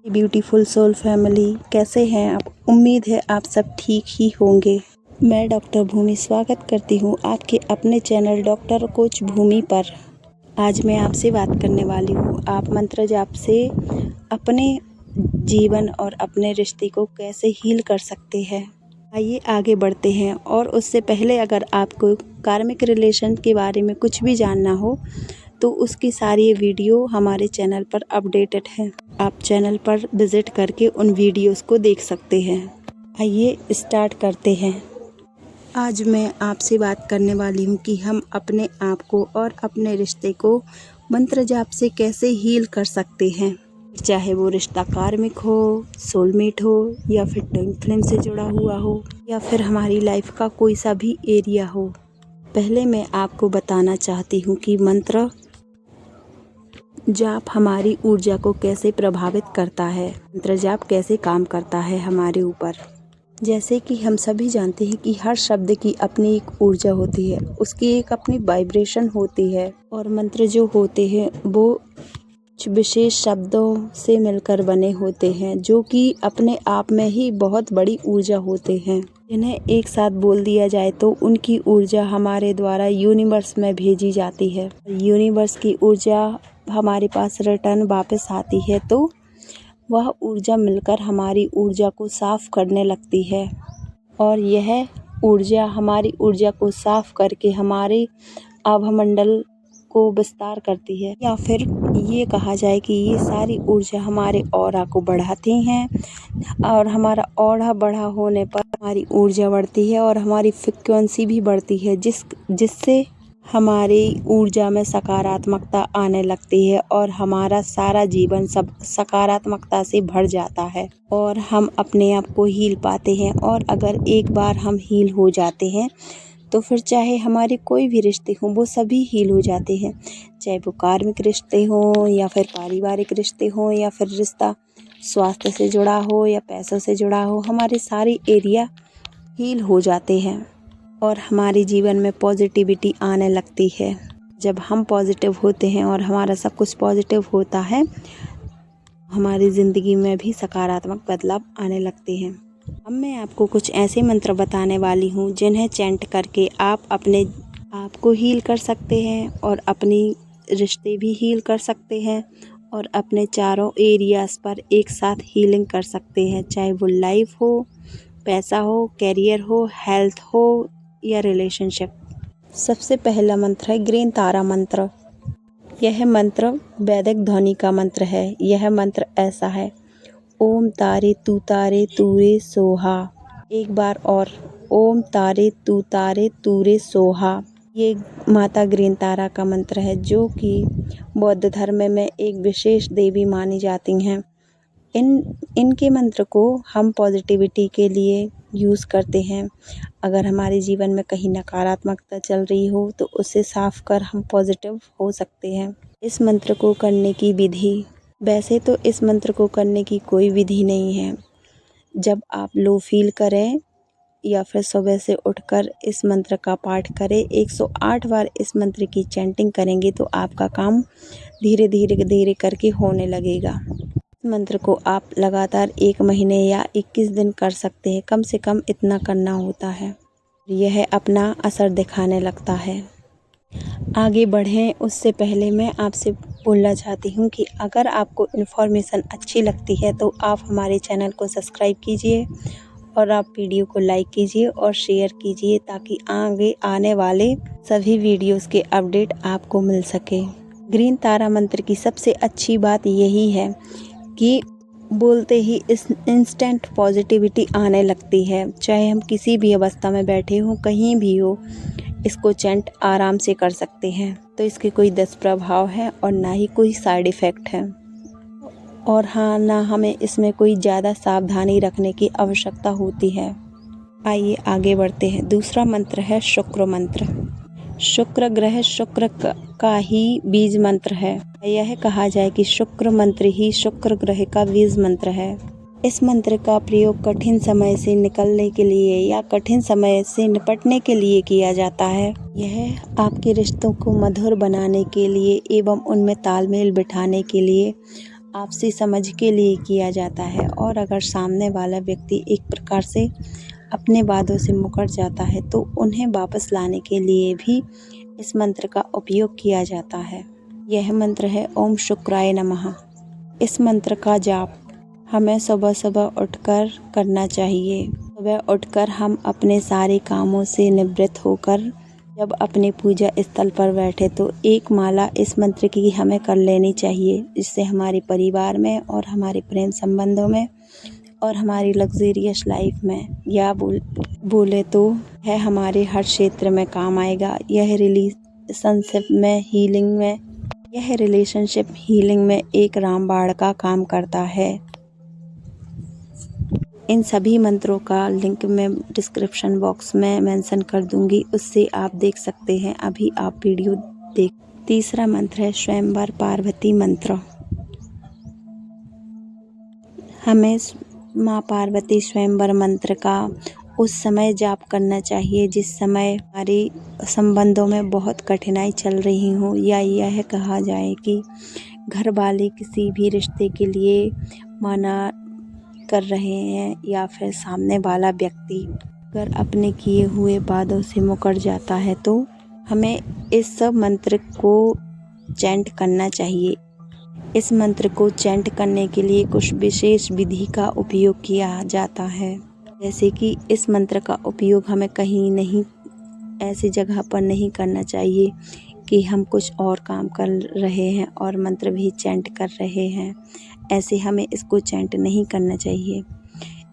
Beautiful soul family, कैसे हैं आप? उम्मीद है आप सब ठीक ही होंगे। मैं डॉक्टर भूमि स्वागत करती हूँ आपके अपने चैनल डॉक्टर कोच भूमि पर। आज मैं आपसे बात करने वाली हूँ आप मंत्र जाप से अपने जीवन और अपने रिश्ते को कैसे हील कर सकते हैं। आइए आगे बढ़ते हैं। और उससे पहले अगर आपको कार्मिक रिलेशन के बारे में कुछ भी जानना हो तो उसकी सारी वीडियो हमारे चैनल पर अपडेटेड है। आप चैनल पर विज़िट करके उन वीडियोस को देख सकते हैं। आइए स्टार्ट करते हैं। आज मैं आपसे बात करने वाली हूँ कि हम अपने आप को और अपने रिश्ते को मंत्र जाप से कैसे हील कर सकते हैं। चाहे वो रिश्ता कार्मिक हो, सोलमेट हो, या फिर ट्विन फ्लेम से जुड़ा हुआ हो, या फिर हमारी लाइफ का कोई सा भी एरिया हो। पहले मैं आपको बताना चाहती हूँ कि मंत्र जाप हमारी ऊर्जा को कैसे प्रभावित करता है। मंत्र जाप कैसे काम करता है हमारे ऊपर। जैसे कि हम सभी जानते हैं कि हर शब्द की अपनी एक ऊर्जा होती है, उसकी एक अपनी वाइब्रेशन होती है। और मंत्र जो होते हैं वो कुछ विशेष शब्दों से मिलकर बने होते हैं जो कि अपने आप में ही बहुत बड़ी ऊर्जा होते हैं। इन्हें एक साथ बोल दिया जाए तो उनकी ऊर्जा हमारे द्वारा यूनिवर्स में भेजी जाती है। यूनिवर्स की ऊर्जा हमारे पास रिटर्न वापस आती है तो वह ऊर्जा मिलकर हमारी ऊर्जा को साफ करने लगती है। और यह ऊर्जा हमारी ऊर्जा को साफ करके हमारे आभामंडल को विस्तार करती है, या फिर ये कहा जाए कि ये सारी ऊर्जा हमारे ऑरा को बढ़ाती हैं। और हमारा ऑरा बढ़ा होने पर हमारी ऊर्जा बढ़ती है और हमारी फ्रिक्वेंसी भी बढ़ती है, जिससे हमारी ऊर्जा में सकारात्मकता आने लगती है और हमारा सारा जीवन सब सकारात्मकता से भर जाता है और हम अपने आप को हील पाते हैं। और अगर एक बार हम हील हो जाते हैं तो फिर चाहे हमारे कोई भी रिश्ते हों वो सभी हील हो जाते हैं। चाहे वो कार्मिक रिश्ते हों या फिर पारिवारिक रिश्ते हों या फिर रिश्ता स्वास्थ्य से जुड़ा हो या पैसों से जुड़ा हो, हमारे सारे एरिया हील हो जाते हैं और हमारे जीवन में पॉजिटिविटी आने लगती है। जब हम पॉजिटिव होते हैं और हमारा सब कुछ पॉजिटिव होता है, हमारी ज़िंदगी में भी सकारात्मक बदलाव आने लगते हैं। अब मैं आपको कुछ ऐसे मंत्र बताने वाली हूँ जिन्हें चैंट करके आप अपने आप को हील कर सकते हैं और अपनी रिश्ते भी हील कर सकते हैं और अपने चारों एरियाज़ पर एक साथ हीलिंग कर सकते हैं, चाहे वो लाइफ हो, पैसा हो, कैरियर हो, हेल्थ हो या रिलेशनशिप। सबसे पहला मंत्र है ग्रीन तारा मंत्र। यह मंत्र वैदिक ध्वनि का मंत्र है। यह मंत्र ऐसा है, ओम तारे तूरे सोहा। एक बार और, ओम तारे तूरे सोहा। ये माता ग्रीन तारा का मंत्र है जो कि बौद्ध धर्म में एक विशेष देवी मानी जाती हैं। इनके मंत्र को हम पॉजिटिविटी के लिए यूज़ करते हैं। अगर हमारे जीवन में कहीं नकारात्मकता चल रही हो तो उसे साफ कर हम पॉजिटिव हो सकते हैं। इस मंत्र को करने की विधि, वैसे तो इस मंत्र को करने की कोई विधि नहीं है। जब आप लो फील करें या फिर सुबह से उठकर इस मंत्र का पाठ करें, 108 बार इस मंत्र की चैंटिंग करेंगे तो आपका काम धीरे धीरे करके होने लगेगा। इस मंत्र को आप लगातार 1 महीने या 21 दिन कर सकते हैं, कम से कम इतना करना होता है। यह अपना असर दिखाने लगता है। आगे बढ़ें उससे पहले मैं आपसे बोलना चाहती हूँ कि अगर आपको इन्फॉर्मेशन अच्छी लगती है तो आप हमारे चैनल को सब्सक्राइब कीजिए और आप वीडियो को लाइक कीजिए और शेयर कीजिए ताकि आगे आने वाले सभी वीडियोस के अपडेट आपको मिल सके। ग्रीन तारा मंत्र की सबसे अच्छी बात यही है कि बोलते ही इस इंस्टेंट पॉजिटिविटी आने लगती है। चाहे हम किसी भी अवस्था में बैठे हों, कहीं भी हो, इसको चैंट आराम से कर सकते हैं। तो इसके कोई दुष्प्रभाव है और ना ही कोई साइड इफ़ेक्ट है। और हाँ, ना हमें इसमें कोई ज़्यादा सावधानी रखने की आवश्यकता होती है। आइए आगे बढ़ते हैं। दूसरा मंत्र है शुक्र मंत्र। शुक्र ग्रह शुक्र का ही बीज मंत्र है। यह कहा जाए कि शुक्र मंत्र ही शुक्र ग्रह का बीज मंत्र है। इस मंत्र का प्रयोग कठिन समय से निकलने के लिए या कठिन समय से निपटने के लिए किया जाता है। यह आपके रिश्तों को मधुर बनाने के लिए एवं उनमें तालमेल बिठाने के लिए आपसी समझ के लिए किया जाता है। और अगर सामने वाला व्यक्ति एक प्रकार से अपने वादों से मुकर जाता है तो उन्हें वापस लाने के लिए भी इस मंत्र का उपयोग किया जाता है। यह मंत्र है ओम शुक्राय नमः। इस मंत्र का जाप हमें सुबह सुबह उठकर करना चाहिए। सुबह उठकर हम अपने सारे कामों से निवृत्त होकर जब अपने पूजा स्थल पर बैठे तो एक माला इस मंत्र की हमें कर लेनी चाहिए, जिससे हमारे परिवार में और हमारे प्रेम संबंधों में और हमारी लग्जरियस लाइफ में या बोले तो है हमारे हर क्षेत्र में काम आएगा। यह रिलेशनशिप हीलिंग में एक रामबाण का काम करता है। इन सभी मंत्रों का लिंक मैं डिस्क्रिप्शन बॉक्स में मेंशन कर दूंगी, उससे आप देख सकते हैं। अभी आप वीडियो देख। तीसरा मंत्र है स्वयंवर पार्वती मंत्र। हमें माँ पार्वती स्वयंवर मंत्र का उस समय जाप करना चाहिए जिस समय हमारे संबंधों में बहुत कठिनाई चल रही हो, या यह कहा जाए कि घर वाले किसी भी रिश्ते के लिए मना कर रहे हैं, या फिर सामने वाला व्यक्ति अगर अपने किए हुए वादों से मुकर जाता है तो हमें इस मंत्र को चैंट करना चाहिए। इस मंत्र को चैंट करने के लिए कुछ विशेष विधि का उपयोग किया जाता है, जैसे कि इस मंत्र का उपयोग हमें कहीं नहीं, ऐसी जगह पर नहीं करना चाहिए कि हम कुछ और काम कर रहे हैं और मंत्र भी चैंट कर रहे हैं। ऐसे हमें इसको चैंट नहीं करना चाहिए।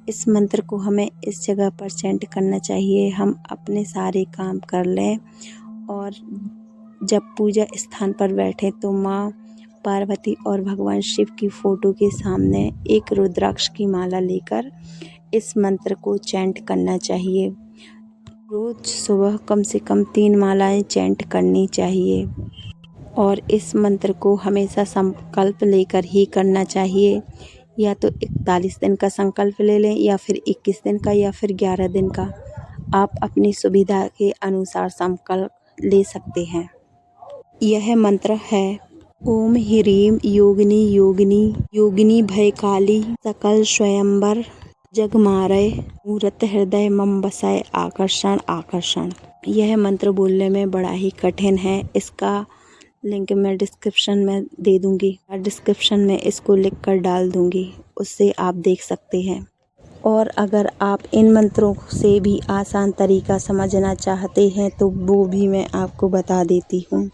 इस मंत्र को हमें इस जगह पर चैंट करना चाहिए, हम अपने सारे काम कर लें और जब पूजा स्थान पर बैठे तो माँ पार्वती और भगवान शिव की फ़ोटो के सामने एक रुद्राक्ष की माला लेकर इस मंत्र को चैंट करना चाहिए। रोज़ सुबह कम से कम 3 मालाएं चैंट करनी चाहिए और इस मंत्र को हमेशा संकल्प लेकर ही करना चाहिए। या तो 41 दिन का संकल्प ले लें, या फिर 21 दिन का, या फिर 11 दिन का। आप अपनी सुविधा के अनुसार संकल्प ले सकते हैं। यह मंत्र है ओम ह्रीं योगिनी योगिनी योगिनी भयकाली सकल स्वयंवर जगमारय मूर्त हृदय मम बसय आकर्षण आकर्षण। यह मंत्र बोलने में बड़ा ही कठिन है। इसका लिंक मैं डिस्क्रिप्शन में दे दूंगी और डिस्क्रिप्शन में इसको लिख कर डाल दूंगी, उससे आप देख सकते हैं। और अगर आप इन मंत्रों से भी आसान तरीका समझना चाहते हैं तो वो भी मैं आपको बता देती हूँ।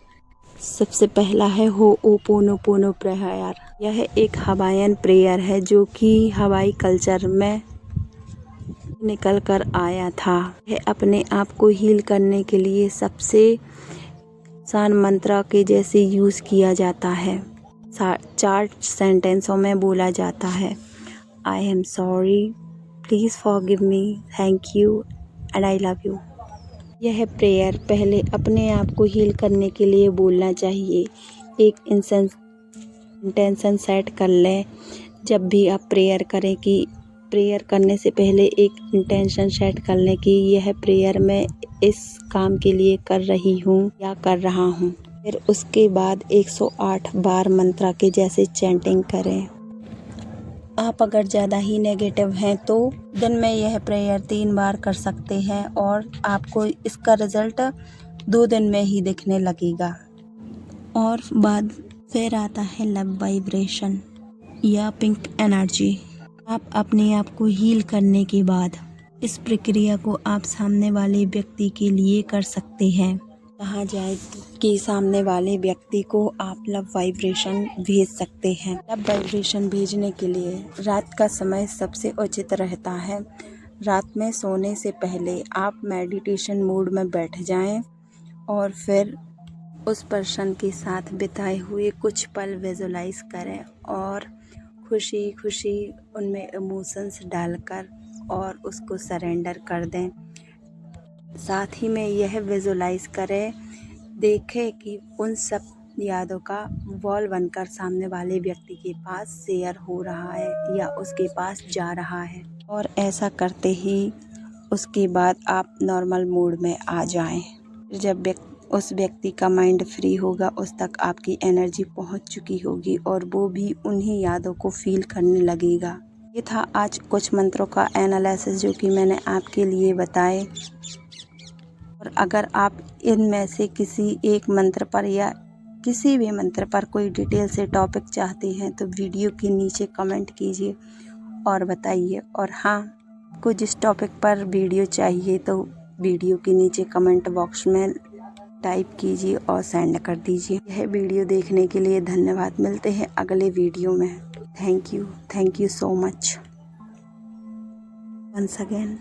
सबसे पहला है होओपोनोपोनो प्रेयर। यह एक हवाईयन प्रेयर है जो कि हवाई कल्चर में निकल कर आया था। यह अपने आप को हील करने के लिए सबसे आसान मंत्र के जैसे यूज़ किया जाता है। 4 सेंटेंसों में बोला जाता है। I am sorry, please forgive me, thank you and I love you. यह प्रेयर पहले अपने आप को हील करने के लिए बोलना चाहिए। एक इंटेंशन सेट कर लें जब भी आप प्रेयर करें, कि प्रेयर करने से पहले एक इंटेंशन सेट कर लें कि यह प्रेयर मैं इस काम के लिए कर रही हूँ या कर रहा हूँ। फिर उसके बाद 108 बार मंत्र के जैसे चैंटिंग करें। आप अगर ज़्यादा ही नेगेटिव हैं तो दिन में यह प्रेयर 3 बार कर सकते हैं और आपको इसका रिज़ल्ट 2 दिन में ही दिखने लगेगा। और बाद फिर आता है लव वाइब्रेशन या पिंक एनर्जी। आप अपने आप को हील करने के बाद इस प्रक्रिया को आप सामने वाले व्यक्ति के लिए कर सकते हैं। कहा जाए कि सामने वाले व्यक्ति को आप लव वाइब्रेशन भेज सकते हैं। लव वाइब्रेशन भेजने के लिए रात का समय सबसे उचित रहता है। रात में सोने से पहले आप मेडिटेशन मोड में बैठ जाएं और फिर उस पर्सन के साथ बिताए हुए कुछ पल विजुलाइज करें और खुशी खुशी उनमें इमोशंस डालकर और उसको सरेंडर कर दें। साथ ही में यह विजुलाइज करें, देखें कि उन सब यादों का वॉल बनकर सामने वाले व्यक्ति के पास शेयर हो रहा है या उसके पास जा रहा है। और ऐसा करते ही उसके बाद आप नॉर्मल मूड में आ जाएं। जब उस व्यक्ति का माइंड फ्री होगा, उस तक आपकी एनर्जी पहुंच चुकी होगी और वो भी उन्हीं यादों को फील करने लगेगा। ये था आज कुछ मंत्रों का एनालिसिस जो कि मैंने आपके लिए बताए। और अगर आप इनमें से किसी एक मंत्र पर या किसी भी मंत्र पर कोई डिटेल से टॉपिक चाहते हैं तो वीडियो के नीचे कमेंट कीजिए और बताइए। और हाँ, आपको जिस टॉपिक पर वीडियो चाहिए तो वीडियो के नीचे कमेंट बॉक्स में टाइप कीजिए और सेंड कर दीजिए। यह वीडियो देखने के लिए धन्यवाद। मिलते हैं अगले वीडियो में। Thank you so much once again.